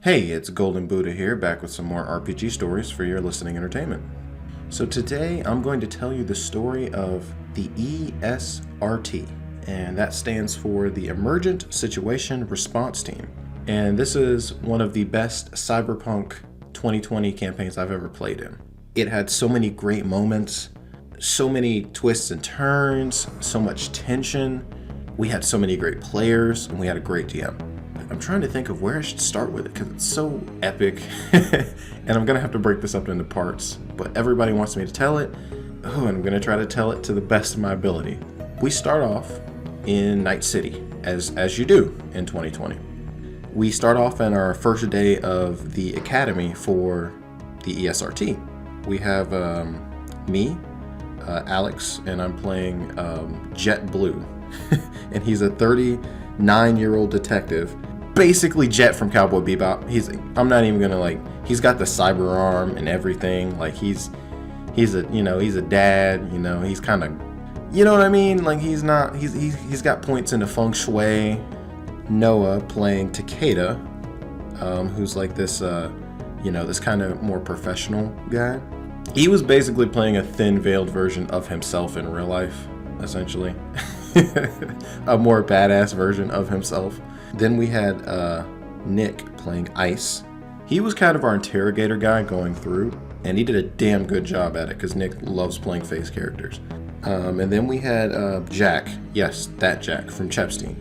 Hey, it's Golden Buddha here, back with some more RPG stories for your listening entertainment. So today I'm going to tell you the story of the ESRT, and that stands for the Emergent Situation Response Team. And this is one of the best Cyberpunk 2020 campaigns I've ever played in. It had so many great moments, so many twists and turns, so much tension. We had so many great players, and we had a great DM. I'm trying to think of where I should start with it because it's so epic and I'm gonna have to break this up into parts, but everybody wants me to tell it. Oh, and I'm gonna try to tell it to the best of my ability. We start off in Night City, as you do in 2020. We start off in our first day of the academy for the ESRT. We have me, Alex, and I'm playing Jet Blue, and he's a 39-year-old detective. Basically Jet from Cowboy Bebop. I'm not even gonna he's got the cyber arm and everything. Like he's a dad, he's kind of, you know what I mean? Like he's got points into feng shui. Noah playing Takeda, who's like this, this kind of more professional guy. He was basically playing a thin veiled version of himself in real life, essentially. A more badass version of himself. Then we had Nick playing Ice. He was kind of our interrogator guy going through, and he did a damn good job at it because Nick loves playing face characters. And then we had Jack, yes, that Jack from Chepstein,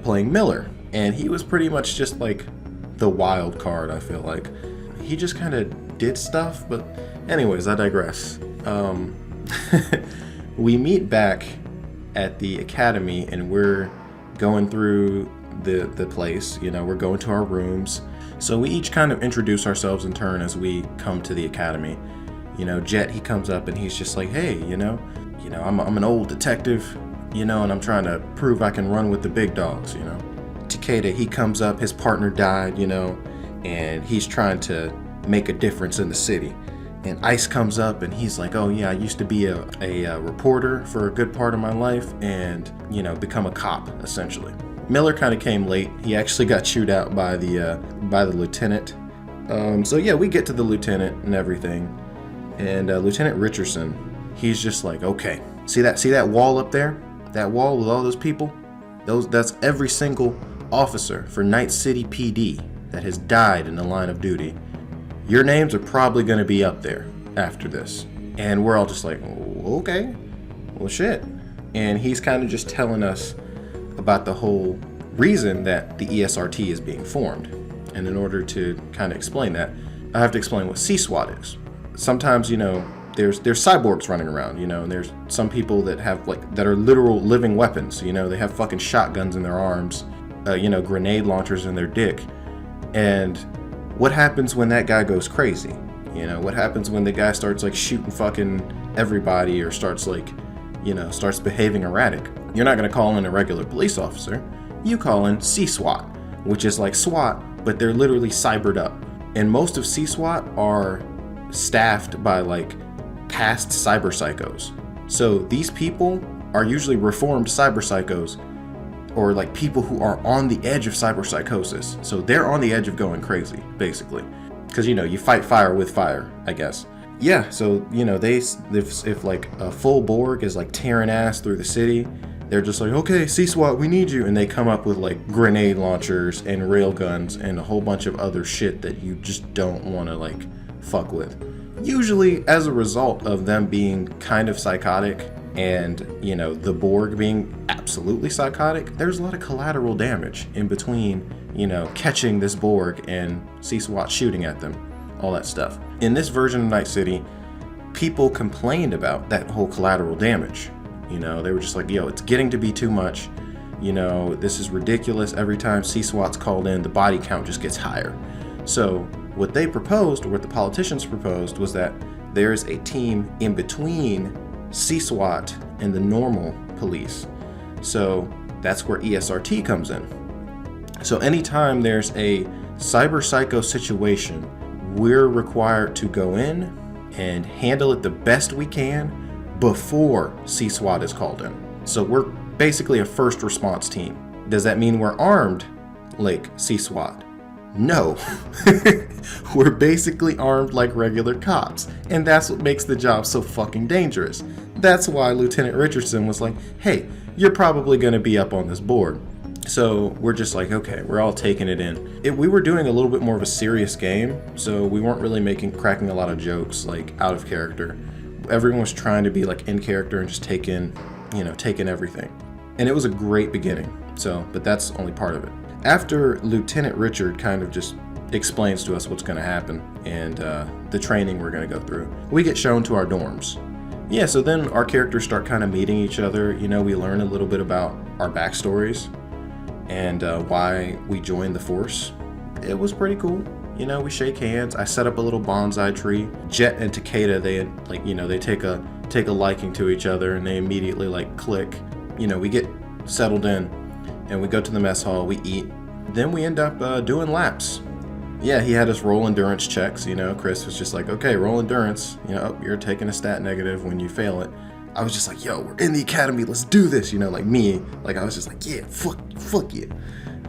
playing Miller. And he was pretty much just like the wild card, I feel like. He just kind of did stuff, but anyways, I digress. We meet back at the academy and we're going through the place, we're going to our rooms. So we each kind of introduce ourselves in turn as we come to the academy. Jet, he comes up and he's just like, hey, I'm an old detective, and I'm trying to prove I can run with the big dogs, Takeda, he comes up, his partner died, and he's trying to make a difference in the city. And Ice comes up and he's like, oh yeah, I used to be a reporter for a good part of my life and, become a cop, essentially. Miller kind of came late. He actually got chewed out by the lieutenant. So yeah, we get to the lieutenant and everything. And Lieutenant Richardson, he's just like, okay, see that wall up there? That wall with all those people? That's every single officer for Night City PD that has died in the line of duty. Your names are probably going to be up there after this. And we're all just like, okay, well shit. And he's kind of just telling us about the whole reason that the ESRT is being formed. And in order to kind of explain that, I have to explain what CSWAT is. Sometimes, there's cyborgs running around, and there's some people that have that are literal living weapons, they have fucking shotguns in their arms, grenade launchers in their dick. And what happens when that guy goes crazy? What happens when the guy starts shooting fucking everybody or starts starts behaving erratic? You're not going to call in a regular police officer. You call in CSWAT, which is like SWAT, but they're literally cybered up. And most of CSWAT are staffed by past cyber psychos. So these people are usually reformed cyber psychos or people who are on the edge of cyber psychosis. So they're on the edge of going crazy, basically. Because, you fight fire with fire, I guess. Yeah, so, if a full Borg is tearing ass through the city, they're just like, okay, CSWAT, we need you. And they come up with grenade launchers and railguns and a whole bunch of other shit that you just don't want to fuck with. Usually as a result of them being kind of psychotic and, the Borg being absolutely psychotic, there's a lot of collateral damage in between, catching this Borg and CSWAT shooting at them, all that stuff. In this version of Night City, people complained about that whole collateral damage. They were just like, yo, it's getting to be too much. This is ridiculous. Every time CSWAT's called in, the body count just gets higher. So what they proposed, or what the politicians proposed, was that there's a team in between CSWAT and the normal police. So that's where ESRT comes in. So anytime there's a cyber psycho situation, we're required to go in and handle it the best we can before CSWAT is called in. So we're basically a first response team. Does that mean we're armed like CSWAT? No. We're basically armed like regular cops, and that's what makes the job so fucking dangerous. That's why Lieutenant Richardson was like, hey, you're probably going to be up on this board. So we're just like, okay, we're all taking it in. We were doing a little bit more of a serious game, so we weren't really cracking a lot of jokes, like, out of character. Everyone was trying to be, like, in character and just taking everything. And it was a great beginning, but that's only part of it. After Lieutenant Richard kind of just explains to us what's going to happen and the training we're going to go through, we get shown to our dorms. Yeah, so then our characters start kind of meeting each other. We learn a little bit about our backstories and why we joined the force. It was pretty cool. We shake hands. I set up a little bonsai tree. Jet and Takeda, they take a liking to each other, and they immediately click. We get settled in, and we go to the mess hall. We eat. Then we end up doing laps. Yeah, he had us roll endurance checks. Chris was just like, okay, roll endurance. You're taking a stat negative when you fail it. I was just like, yo, we're in the academy, let's do this, like me. I was just like, yeah, fuck yeah.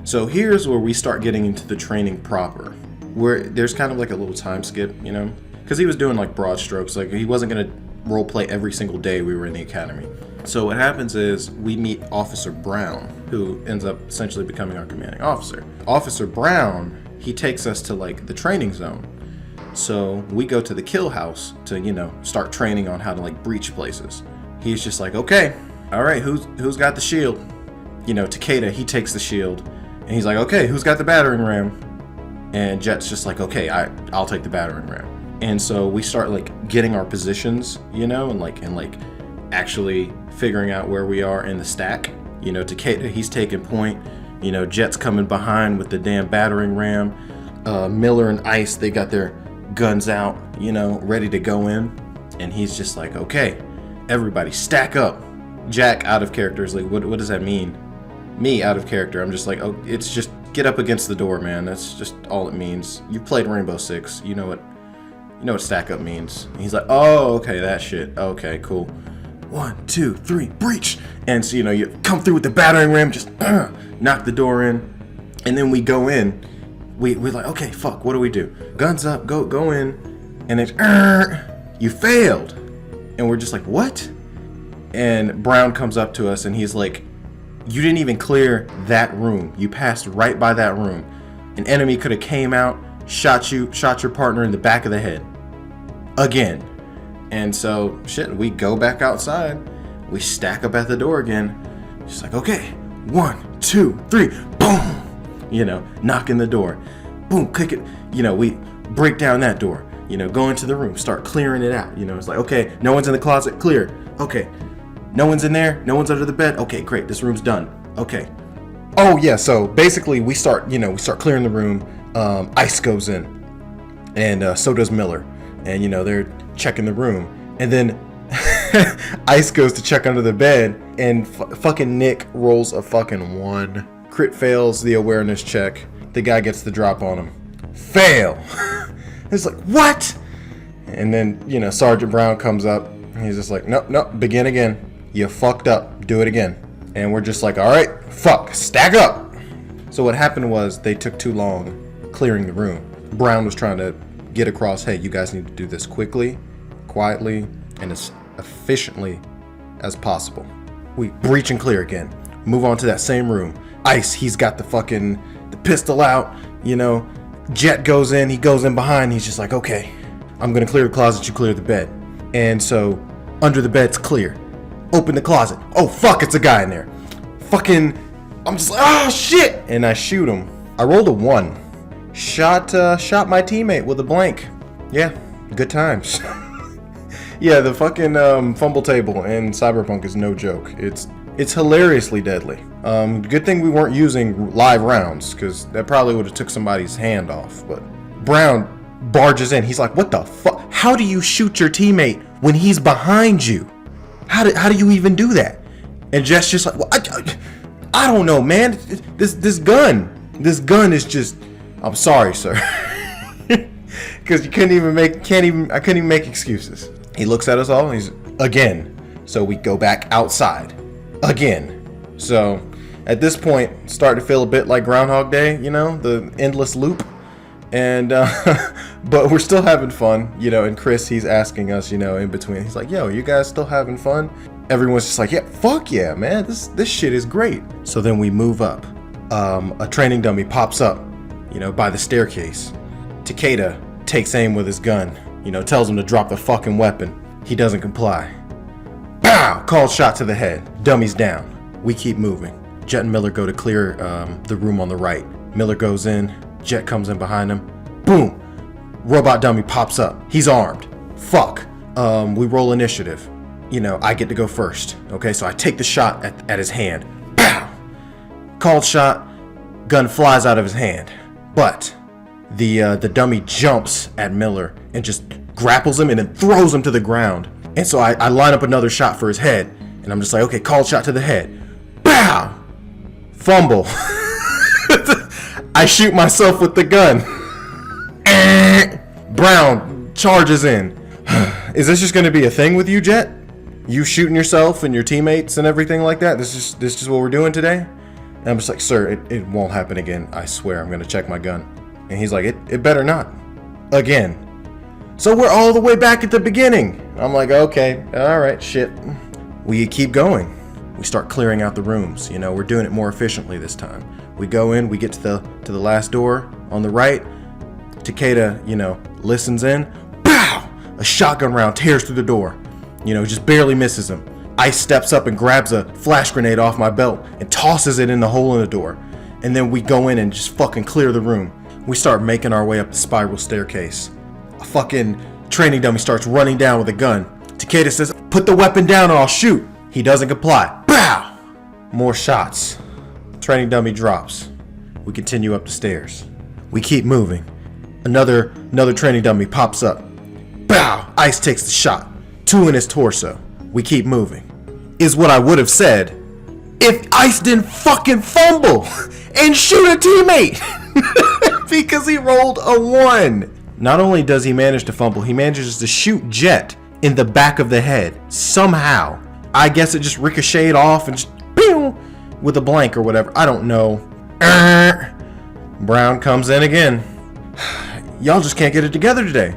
So here's where we start getting into the training proper, where there's kind of like a little time skip, because he was doing broad strokes. He wasn't going to role play every single day we were in the academy. So what happens is we meet Officer Brown, who ends up essentially becoming our commanding officer. Officer Brown, he takes us to the training zone. So we go to the Killhouse to, start training on how to breach places. He's just like, okay, all right, who's got the shield? Takeda, he takes the shield, and he's like, okay, who's got the battering ram? And Jet's just like, okay, I'll take the battering ram. And so we start getting our positions, and actually figuring out where we are in the stack. Takeda, he's taking point. Jet's coming behind with the damn battering ram. Miller and Ice, they got their guns out, ready to go in. And he's just like, okay, everybody stack up. Jack, out of character, is like, what does that mean? Me, out of character, I'm just like, oh, it's just get up against the door, man. That's just all it means. You've played Rainbow Six. You know what stack up means. And he's like, oh, okay, that shit. Okay, cool. 1, 2, 3, breach. And so, you come through with the battering ram, just knock the door in. And then we go in. We're like, okay, fuck, what do we do? Guns up, go in. And then, you failed. And we're just like, what? And Brown comes up to us and he's like, you didn't even clear that room. You passed right by that room. An enemy could have came out, shot your partner in the back of the head. Again. And so, shit, we go back outside. We stack up at the door again. Just like, okay, 1, 2, 3, boom. Knocking the door. Boom, kick it. We break down that door. Go into the room, start clearing it out. It's like, okay, no one's in the closet, clear. Okay, no one's in there, no one's under the bed. Okay, great, this room's done. Okay. Oh yeah, so basically we start clearing the room. Ice goes in, and so does Miller, and they're checking the room, and then Ice goes to check under the bed, and fucking Nick rolls a fucking 1. Crit fails the awareness check. The guy gets the drop on him. Fail. It's like, what? And then, Sergeant Brown comes up. And he's just like, nope, begin again. You fucked up. Do it again. And we're just like, all right, fuck, stack up. So what happened was they took too long clearing the room. Brown was trying to get across, hey, you guys need to do this quickly, quietly, and as efficiently as possible. We breach and clear again. Move on to that same room. Ice, he's got the pistol out, Jet goes in, he goes in behind, he's just like, okay, I'm gonna clear the closet, you clear the bed. And so, under the bed's clear. Open the closet. Oh fuck, it's a guy in there. I'm just like, oh shit! And I shoot him. I rolled a 1. Shot my teammate with a blank. Yeah, good times. Yeah, the fucking fumble table in Cyberpunk is no joke. It's hilariously deadly. Good thing we weren't using live rounds, because that probably would have took somebody's hand off. But Brown barges in. He's like, what the fuck? How do you shoot your teammate when he's behind you? How do you even do that? And Jess just like, well, I don't know, man. This gun is just. I'm sorry, sir. Because I couldn't even make excuses. He looks at us all and he's again. So we go back outside again. So at this point, start to feel a bit like Groundhog Day, the endless loop. And but we're still having fun, you know. And Chris, he's asking us, you know, in between, he's like, yo, you guys still having fun? Everyone's just like, yeah, fuck yeah, man, this shit is great. So then we move up. A training dummy pops up, you know, by the staircase. Takeda takes aim with his gun, you know, tells him to drop the fucking weapon. He doesn't comply. Pow! Called shot to the head. Dummy's down. We keep moving. Jet and Miller go to clear the room on the right. Miller goes in. Jet comes in behind him. Boom! Robot dummy pops up. He's armed. Fuck. We roll initiative. You know, I get to go first. Okay, so I take the shot at his hand. Pow! Called shot. Gun flies out of his hand. But the dummy jumps at Miller and just grapples him and then throws him to the ground. And so I line up another shot for his head. And I'm just like, okay, called shot to the head. Pow! Fumble. I shoot myself with the gun. Brown charges in. Is this just going to be a thing with you, Jet? You shooting yourself and your teammates and everything like that? This is what we're doing today? And I'm just like, sir, it won't happen again. I swear, I'm going to check my gun. And he's like, it better not. Again. So we're all the way back at the beginning. I'm like, okay, all right, shit. We keep going. We start clearing out the rooms. You know, we're doing it more efficiently this time. We go in, we get to the last door on the right. Takeda, you know, listens in. Pow! A shotgun round tears through the door. You know, just barely misses him. Ice steps up and grabs a flash grenade off my belt and tosses it in the hole in the door. And then we go in and just fucking clear the room. We start making our way up the spiral staircase. A fucking training dummy starts running down with a gun. Takeda says, put the weapon down or I'll shoot. He doesn't comply. Pow! More shots. Training dummy drops. We continue up the stairs. We keep moving. Another training dummy pops up. Bow! Ice takes the shot. 2 in his torso. We keep moving. Is what I would have said if Ice didn't fucking fumble and shoot a teammate. Because he rolled a 1. Not only does he manage to fumble, he manages to shoot Jet in the back of the head. Somehow. I guess it just ricocheted off and just pew, with a blank or whatever. I don't know. Brown comes in again. Y'all just can't get it together today.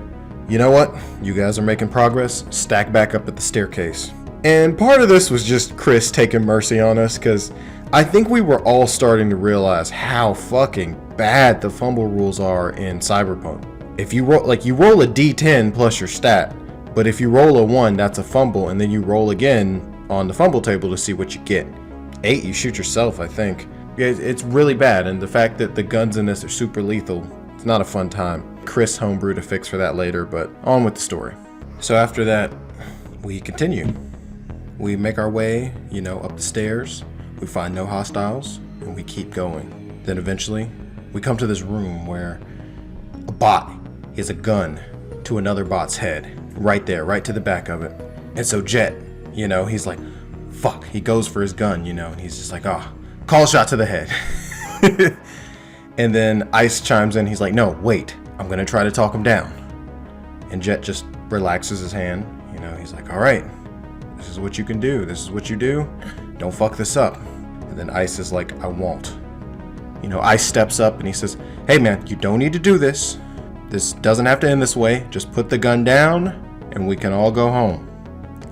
You know what? You guys are making progress. Stack back up at the staircase. And part of this was just Chris taking mercy on us, because I think we were all starting to realize how fucking bad the fumble rules are in Cyberpunk. If you roll, like, you roll a D10 plus your stat, but if you roll a 1, that's a fumble, and then you roll again on the fumble table to see what you get. 8, you shoot yourself, I think. Yeah, it's really bad, and the fact that the guns in this are super lethal, it's not a fun time. Chris homebrewed a fix for that later, but on with the story. So after that, we continue. We make our way, you know, up the stairs. We find no hostiles, and we keep going. Then eventually, we come to this room where a bot has a gun to another bot's head. Right there, right to the back of it. And so Jet, you know, he's like, fuck. He goes for his gun, you know, and he's just like, call shot to the head. And then Ice chimes in. He's like, no, wait. I'm going to try to talk him down. And Jet just relaxes his hand. You know, he's like, all right, this is what you can do. This is what you do. Don't fuck this up. And then Ice is like, I won't. You know, Ice steps up and he says, hey man, you don't need to do this. This doesn't have to end this way. Just put the gun down and we can all go home.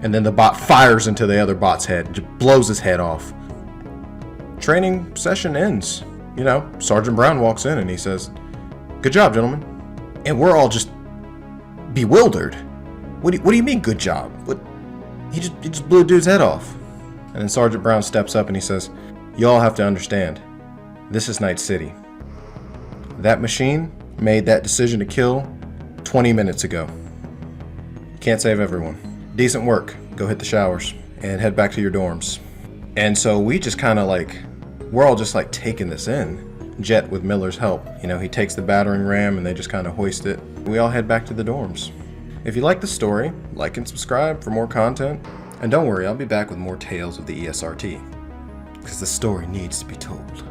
And then the bot fires into the other bot's head. Just blows his head off. Training session ends. You know, Sergeant Brown walks in and he says, good job, gentlemen. And we're all just bewildered. What do you mean, good job? What? He just blew a dude's head off. And then Sergeant Brown steps up and he says, you all have to understand, this is Night City. That machine made that decision to kill 20 minutes ago. Can't save everyone. Decent work. Go hit the showers and head back to your dorms. And so we just kind of like, we're all just like taking this in. Jet with Miller's help. You know, he takes the battering ram and they just kind of hoist it. We all head back to the dorms. If you like the story, like and subscribe for more content. And don't worry, I'll be back with more tales of the ESRT. Because the story needs to be told.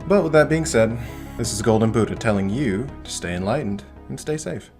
But with that being said, this is Golden Buddha telling you to stay enlightened and stay safe.